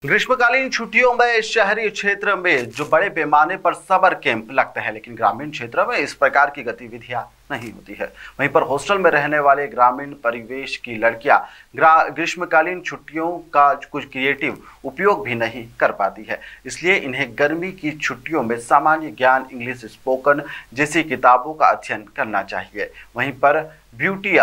ग्रीष्मकालीन छुट्टियों में शहरी क्षेत्र में जो बड़े पैमाने पर समर कैंप लगते हैं, लेकिन ग्रामीण क्षेत्र में इस प्रकार की गतिविधियां नहीं होती है। वहीं पर हॉस्टल में रहने वाले ग्रामीण परिवेश की लड़कियां ग्रीष्मकालीन छुट्टियों का कुछ क्रिएटिव उपयोग भी नहीं कर पाती है। इसलिए इन्हें गर्मी की छुट्टियों में सामान्य ज्ञान, इंग्लिश स्पोकन जैसी किताबों का अध्ययन करना चाहिए। वहीं पर ब्यूटी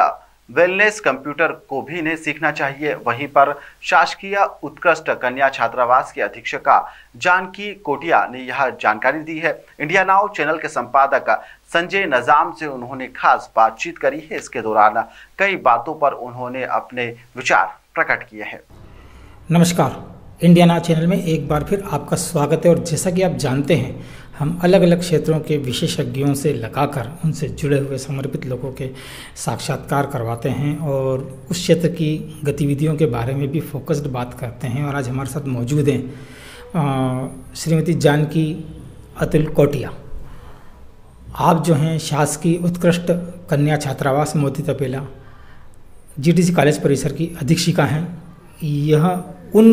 वेलनेस कंप्यूटर को भी इन्हें सीखना चाहिए। वहीं पर शासकीय उत्कृष्ट कन्या छात्रावास की अधीक्षका जानकी कोटिया ने यह जानकारी दी है। इंडिया नाउ चैनल के संपादक संजय नजाम से उन्होंने खास बातचीत करी है। इसके दौरान कई बातों पर उन्होंने अपने विचार प्रकट किए हैं। नमस्कार, इंडिया नाउ चैनल में एक बार फिर आपका स्वागत है। और जैसा कि आप जानते हैं, हम अलग अलग क्षेत्रों के विशेषज्ञों से लगाकर उनसे जुड़े हुए समर्पित लोगों के साक्षात्कार करवाते हैं और उस क्षेत्र की गतिविधियों के बारे में भी फोकस्ड बात करते हैं। और आज हमारे साथ मौजूद हैं श्रीमती जानकी अतुल कोटिया। आप जो हैं शासकीय उत्कृष्ट कन्या छात्रावास मोती तपेला GTC कॉलेज परिसर की अधीक्षिका हैं। यह उन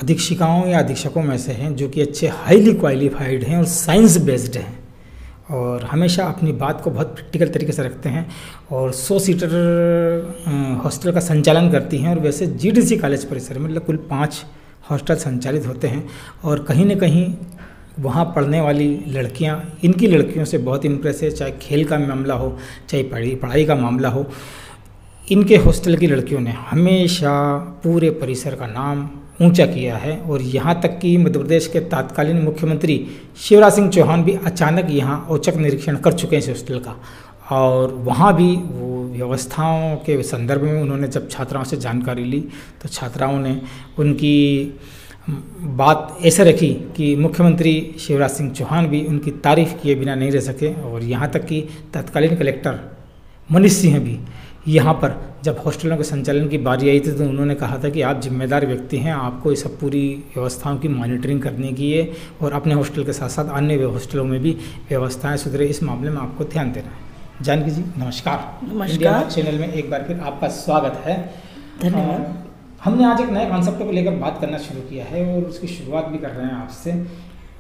अधीक्षिकाओं या अधीक्षकों में से हैं जो कि अच्छे हाईली क्वालिफाइड हैं और साइंस बेस्ड हैं और हमेशा अपनी बात को बहुत प्रैक्टिकल तरीके से रखते हैं और 100 सीटर हॉस्टल का संचालन करती हैं। और वैसे GTC कॉलेज परिसर में मतलब कुल 5 हॉस्टल संचालित होते हैं और कहीं न कहीं वहाँ पढ़ने वाली लड़कियाँ इनकी लड़कियों से बहुत इम्प्रेस है। चाहे खेल का मामला हो, चाहे पढ़ाई का मामला हो, इनके हॉस्टल की लड़कियों ने हमेशा पूरे परिसर का नाम ऊंचा किया है। और यहाँ तक कि मध्य प्रदेश के तत्कालीन मुख्यमंत्री शिवराज सिंह चौहान भी अचानक यहाँ औचक निरीक्षण कर चुके हैं इस हॉस्टल का। और वहाँ भी वो व्यवस्थाओं के संदर्भ में उन्होंने जब छात्राओं से जानकारी ली तो छात्राओं ने उनकी बात ऐसे रखी कि मुख्यमंत्री शिवराज सिंह चौहान भी उनकी तारीफ किए बिना नहीं रह सके। और यहाँ तक कि तत्कालीन कलेक्टर मनीष सिंह भी यहाँ पर जब हॉस्टलों के संचालन की बारी आई थी तो उन्होंने कहा था कि आप जिम्मेदार व्यक्ति हैं, आपको इस सब पूरी व्यवस्थाओं की मॉनिटरिंग करने की है और अपने हॉस्टल के साथ साथ अन्य हॉस्टलों में भी व्यवस्थाएं सुधरे, इस मामले में आपको ध्यान देना है। जानकी जी नमस्कार। नमस्कार। चैनल में एक बार फिर आपका स्वागत है। धन्यवाद। हमने आज एक नए कॉन्सेप्ट को लेकर बात करना शुरू किया है और उसकी शुरुआत भी कर रहे हैं आपसे।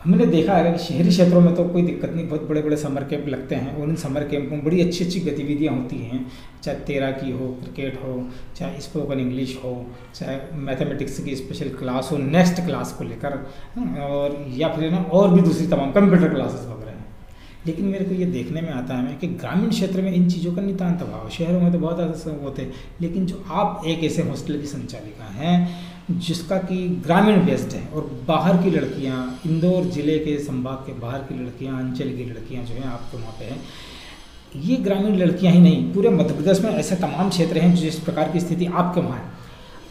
हमने देखा है कि शहरी क्षेत्रों में तो कोई दिक्कत नहीं, बहुत बड़े बड़े समर कैंप लगते हैं और इन समर कैंप में बड़ी अच्छी अच्छी गतिविधियां होती हैं, चाहे तैराकी हो, क्रिकेट हो, चाहे स्पोकन इंग्लिश हो, चाहे मैथमेटिक्स की स्पेशल क्लास हो नेक्स्ट क्लास को लेकर, और या फिर ना और भी दूसरी तमाम कंप्यूटर क्लासेस वगैरह हैं। लेकिन मेरे को ये देखने में आता है कि ग्रामीण क्षेत्र में इन चीज़ों का नितांत अभाव। शहरों में तो बहुत ज़्यादा होते हैं, लेकिन जो आप एक ऐसे हॉस्टल की संचालिका हैं जिसका कि ग्रामीण बेस्ड है और बाहर की लड़कियां, इंदौर जिले के संभाग के बाहर की लड़कियां, अंचल की लड़कियां जो हैं आपके वहाँ पे हैं, ये ग्रामीण लड़कियां ही नहीं, पूरे मध्य प्रदेश में ऐसे तमाम क्षेत्र हैं जिस प्रकार की स्थिति आपके वहाँ है।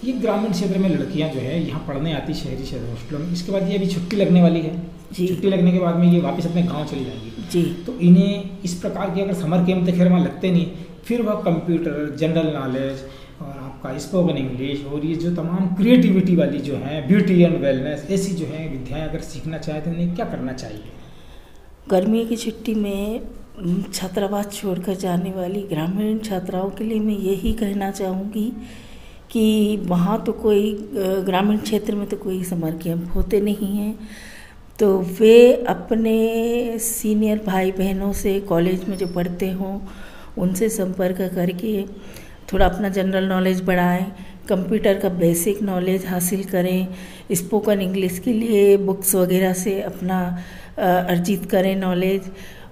ये ग्रामीण क्षेत्र में लड़कियां जो है यहाँ पढ़ने आती शहरी क्षेत्र हॉस्टलों में। इसके बाद ये अभी छुट्टी लगने वाली है, छुट्टी लगने के बाद में ये वापस अपने गाँव चली जाएंगी जी। तो इन्हें इस प्रकार की अगर समर कैंप तो खैर वहाँ लगते नहीं, फिर वह कंप्यूटर, जनरल नॉलेज और आपका स्पोकन इंग्लिश और ये जो तमाम क्रिएटिविटी वाली जो है ब्यूटी एंड वेलनेस ऐसी जो है विद्याएं अगर सीखना चाहे तो उन्हें क्या करना चाहिए? गर्मी की छुट्टी में छात्रावास छोड़कर जाने वाली ग्रामीण छात्राओं के लिए मैं यही कहना चाहूँगी कि वहाँ तो कोई ग्रामीण क्षेत्र में तो कोई समर कैंप होते नहीं हैं, तो वे अपने सीनियर भाई बहनों से कॉलेज में जो पढ़ते हों उनसे संपर्क करके थोड़ा अपना जनरल नॉलेज बढ़ाएं, कंप्यूटर का बेसिक नॉलेज हासिल करें, स्पोकन इंग्लिश के लिए बुक्स वगैरह से अपना अर्जित करें नॉलेज,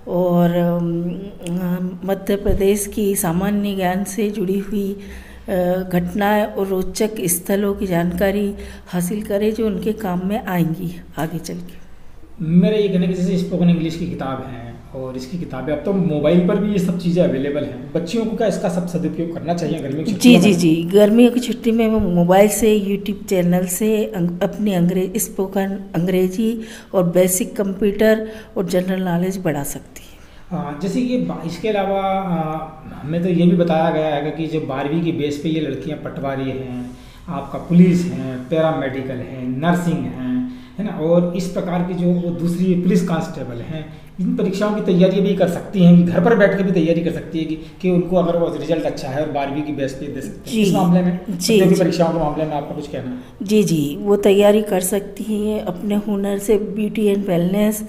और मध्य प्रदेश की सामान्य ज्ञान से जुड़ी हुई घटनाएं और रोचक स्थलों की जानकारी हासिल करें जो उनके काम में आएंगी आगे चल के। मेरा ये कहना है कि जैसे स्पोकन इंग्लिश की किताब है और इसकी किताबें अब तो मोबाइल पर भी ये सब चीज़ें अवेलेबल हैं, बच्चियों को क्या इसका सब सदुपयोग करना चाहिए गर्मियों की छुट्टी में? जी, गर्मियों की छुट्टी में वो मोबाइल से, यूट्यूब चैनल से अपनी स्पोकन अंग्रेजी और बेसिक कंप्यूटर और जनरल नॉलेज बढ़ा सकती है। जैसे कि इसके अलावा हमें तो ये भी बताया गया है कि जो 12वीं की बेस पे ये लड़कियाँ पटवारी हैं, आपका पुलिस हैं, पैरामेडिकल हैं, नर्सिंग हैं, है ना, और इस प्रकार की जो दूसरी पुलिस कांस्टेबल हैं, इन परीक्षाओं की तैयारी भी कर सकती हैं, कि घर पर बैठ के भी तैयारी कर सकती है कि उनको अगर वो रिजल्ट अच्छा है और 12वीं की बेस पे दे सकते हैं। इस मामले में प्रतियोगी परीक्षाओं के मामले में आपका कुछ कहना है? जी, वो तैयारी कर सकती हैं अपने हुनर से। ब्यूटी एंड वेलनेस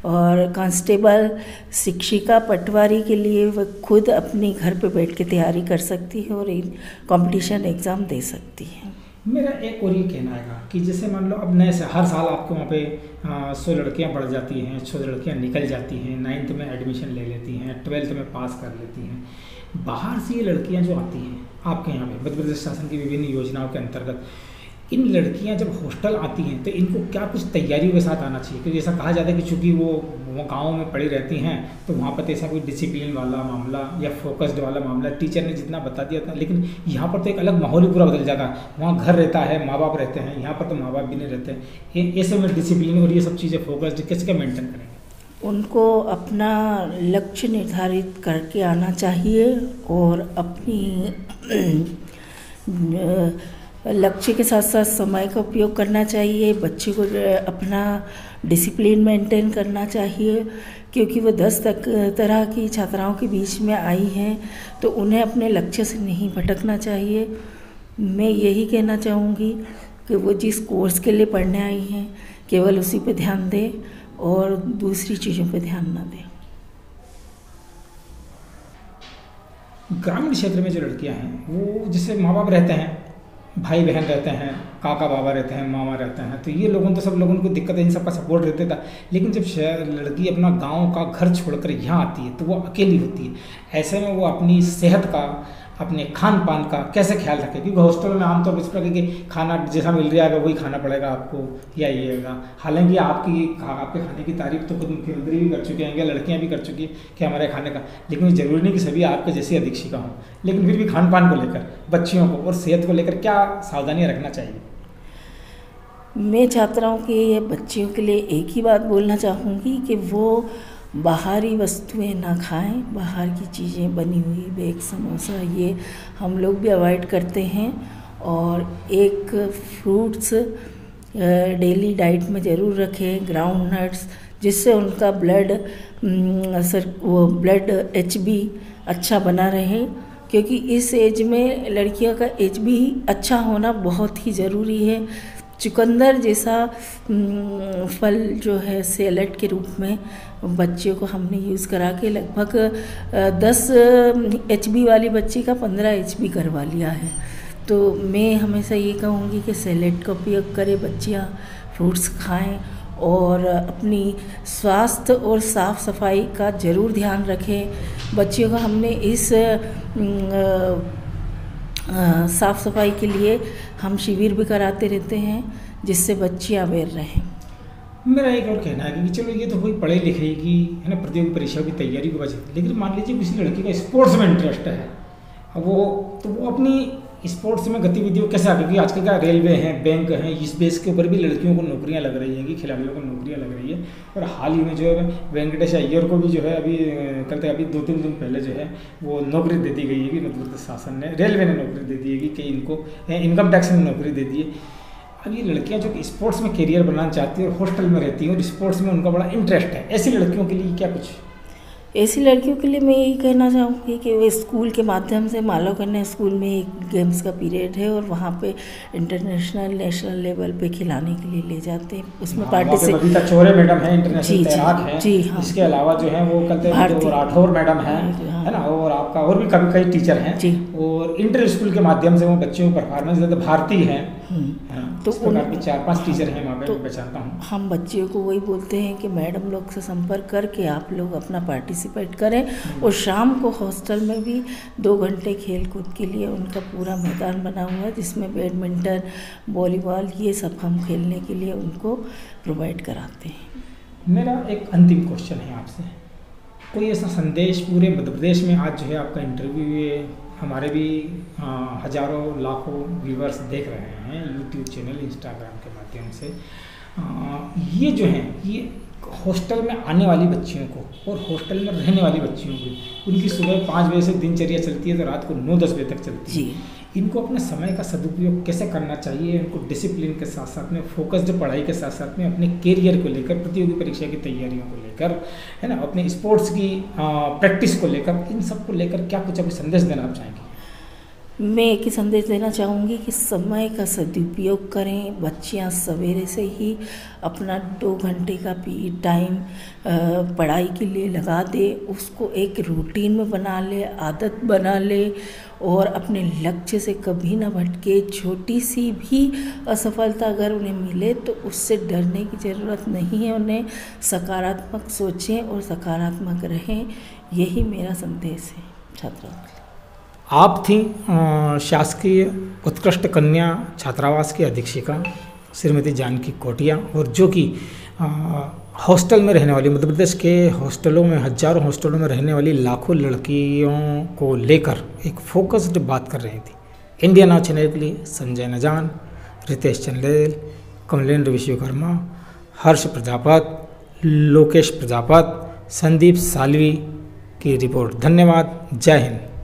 और कांस्टेबल, शिक्षिका, पटवारी के लिए वो खुद अपने घर पे बैठ के तैयारी कर सकती है और कंपटीशन एग्ज़ाम दे सकती है। मेरा एक और ये कहना है कि जैसे मान लो अब नए से हर साल आपके वहाँ पे 100 लड़कियाँ बढ़ जाती हैं, 100 लड़कियाँ निकल जाती हैं, 9th में एडमिशन ले लेती हैं, 12th में पास कर लेती हैं। बाहर से ये लड़कियाँ जो आती हैं आपके यहाँ पे मध्य प्रदेश शासन की विभिन्न योजनाओं के अंतर्गत, इन लड़कियां जब हॉस्टल आती हैं तो इनको क्या कुछ तैयारियों के साथ आना चाहिए? क्योंकि ऐसा कहा जाता है कि चूंकि वो गाँव में पड़ी रहती हैं तो वहाँ पर तो ऐसा कोई डिसिप्लिन वाला मामला या फोकस्ड वाला मामला टीचर ने जितना बता दिया था, लेकिन यहाँ पर तो एक अलग माहौल ही पूरा बदल जाएगा। वहाँ घर रहता है, माँ बाप रहते हैं, यहाँ पर तो माँ बाप भी नहीं रहते हैं। ऐसे में डिसिप्लिन और ये सब चीज़ें फोकस्ड कैसे मेंटेन करेंगे? उनको अपना लक्ष्य निर्धारित करके आना चाहिए और अपनी लक्ष्य के साथ साथ समय का उपयोग करना चाहिए। बच्चे को अपना डिसिप्लिन मेंटेन करना चाहिए, क्योंकि वो 10 तरह की छात्राओं के बीच में आई हैं तो उन्हें अपने लक्ष्य से नहीं भटकना चाहिए। मैं यही कहना चाहूँगी कि वो जिस कोर्स के लिए पढ़ने आई हैं केवल उसी पे ध्यान दें और दूसरी चीज़ों पे ध्यान ना दें। ग्रामीण क्षेत्र में जो लड़कियां हैं वो जैसे माँ बाप रहते हैं, भाई बहन रहते हैं, काका बाबा रहते हैं, मामा रहते हैं, तो ये लोगों तो सब लोगों को दिक्कत है, इन सबका सपोर्ट रहता था। लेकिन जब लड़की अपना गांव का घर छोड़कर यहाँ आती है तो वो अकेली होती है। ऐसे में वो अपनी सेहत का, अपने खान पान का कैसे ख्याल रखें? क्योंकि हॉस्टल में आमतौर पर इस प्रकार के खाना जैसा मिल रहा है वही खाना पड़ेगा आपको या ये होगा। हालांकि आपके खाने की तारीफ तो खुद मुख्यमंत्री भी कर चुके हैं, लड़कियां भी कर चुकी हैं कि हमारे खाने का, लेकिन ज़रूरी नहीं कि सभी आपके जैसी अधीक्षिका हों। लेकिन फिर भी खान पान को लेकर, बच्चियों को और सेहत को लेकर क्या सावधानियाँ रखना चाहिए? मैं छात्राओं के, बच्चियों के लिए एक ही बात बोलना चाहूँगी कि वो बाहरी वस्तुएं ना खाएं। बाहर की चीज़ें, बनी हुई बेक, समोसा, ये हम लोग भी अवॉइड करते हैं। और एक फ्रूट्स डेली डाइट में ज़रूर रखें, ग्राउंड नट्स, जिससे उनका ब्लड HB अच्छा बना रहे, क्योंकि इस एज में लड़कियों का HB अच्छा होना बहुत ही ज़रूरी है। चुकंदर जैसा फल जो है सैलेड के रूप में बच्चियों को हमने यूज़ करा के लगभग 10 HB वाली बच्ची का 15 HB करवा लिया है। तो मैं हमेशा ये कहूँगी कि सैलेड का उपयोग करें बच्चियाँ, फ्रूट्स खाएं और अपनी स्वास्थ्य और साफ़ सफाई का ज़रूर ध्यान रखें। बच्चियों को हमने इस साफ़ सफाई के लिए हम शिविर भी कराते रहते हैं, जिससे बच्चियाँ अवेयर रहें। मेरा एक और कहना है कि चलो ये तो कोई पढ़े लिखे की है ना, प्रतियोगी परीक्षा की तैयारी को बचे, लेकिन मान लीजिए किसी लड़की का स्पोर्ट्स में इंटरेस्ट है, वो अपनी स्पोर्ट्स में गतिविधियों कैसे आगे, क्योंकि आजकल का रेलवे हैं, बैंक हैं, इस बेस के ऊपर भी लड़कियों को नौकरियां लग रही हैं, कि खिलाड़ियों को नौकरियां लग रही है। और हाल ही में जो है वेंकटेश अय्यर को भी जो है अभी 2-3 दिन पहले जो है वो नौकरी दे दी गई है कि मध्य प्रदेश शासन ने, रेलवे ने नौकरी दे दी है कि इनको इनकम टैक्स ने नौकरी दे दी है। अब ये लड़कियाँ जो स्पोर्ट्स में करियर बनाना चाहती हैं और हॉस्टल में रहती हैं और स्पोर्ट्स में उनका बड़ा इंटरेस्ट है, ऐसी लड़कियों के लिए क्या कुछ? ऐसी लड़कियों के लिए मैं यही कहना चाहूँगी कि वे स्कूल के माध्यम से, मालव कन्या स्कूल में एक गेम्स का पीरियड है और वहाँ पे इंटरनेशनल, नेशनल लेवल पे खिलाने के लिए ले जाते हैं, उसमें पार्टिसिपेट। चौरे मैडम है, इंटरनेशनल तैराक है, जी हाँ। इसके अलावा जो है वो कहते हैं राठौर मैडम है ना, और आपका और भी कई टीचर हैं जी। और इंटर स्कूल के माध्यम से वो बच्चों को परफॉर्मेंस देते, भारती है, तो उनके 4-5 टीचर हैं वहाँ पे, मैं पहचानता हूँ। हम बच्चियों को वही बोलते हैं कि मैडम लोग से संपर्क करके आप लोग अपना पार्टिसिपेट करें और शाम को हॉस्टल में भी 2 घंटे खेल कूद के लिए उनका पूरा मैदान बना हुआ है, जिसमें बैडमिंटन, वॉलीबॉल, ये सब हम खेलने के लिए उनको प्रोवाइड कराते हैं। मेरा एक अंतिम क्वेश्चन है आपसे, कोई ऐसा संदेश पूरे मध्य प्रदेश में, आज जो है आपका इंटरव्यू है, हमारे भी हजारों लाखों व्यूवर्स देख रहे हैं यूट्यूब चैनल, इंस्टाग्राम के माध्यम से, ये जो है ये हॉस्टल में आने वाली बच्चियों को और हॉस्टल में रहने वाली बच्चियों को, उनकी सुबह 5 बजे से दिनचर्या चलती है तो रात को 9-10 बजे तक चलती है। इनको अपने समय का सदुपयोग कैसे करना चाहिए, इनको डिसिप्लिन के साथ साथ में फोकस्ड पढ़ाई के साथ साथ में अपने करियर को लेकर, प्रतियोगी परीक्षा की तैयारियों को लेकर, है ना, अपने स्पोर्ट्स की प्रैक्टिस को लेकर, इन सब को लेकर क्या कुछ अभी संदेश देना आप चाहेंगे? मैं एक ही संदेश देना चाहूँगी कि समय का सदुपयोग करें। बच्चियाँ सवेरे से ही अपना 2 घंटे का टाइम पढ़ाई के लिए लगा दे, उसको एक रूटीन में बना ले, आदत बना ले और अपने लक्ष्य से कभी ना भटके। छोटी सी भी असफलता अगर उन्हें मिले तो उससे डरने की ज़रूरत नहीं है, उन्हें सकारात्मक सोचें और सकारात्मक रहें। यही मेरा संदेश है छात्रों के लिए। आप थी शासकीय उत्कृष्ट कन्या छात्रावास की अधीक्षिका श्रीमती जानकी कोटिया, और जो कि हॉस्टल में रहने वाली, मध्य प्रदेश के हॉस्टलों में, हजारों हॉस्टलों में रहने वाली लाखों लड़कियों को लेकर एक फोकस्ड बात कर रही थी। इंडिया नाउ चैनल के लिए संजय नजान, रितेश चंदेल, कमलेंद्र विश्वकर्मा, हर्ष प्रजापत, लोकेश प्रजापत, संदीप सालवी की रिपोर्ट। धन्यवाद। जय हिंद।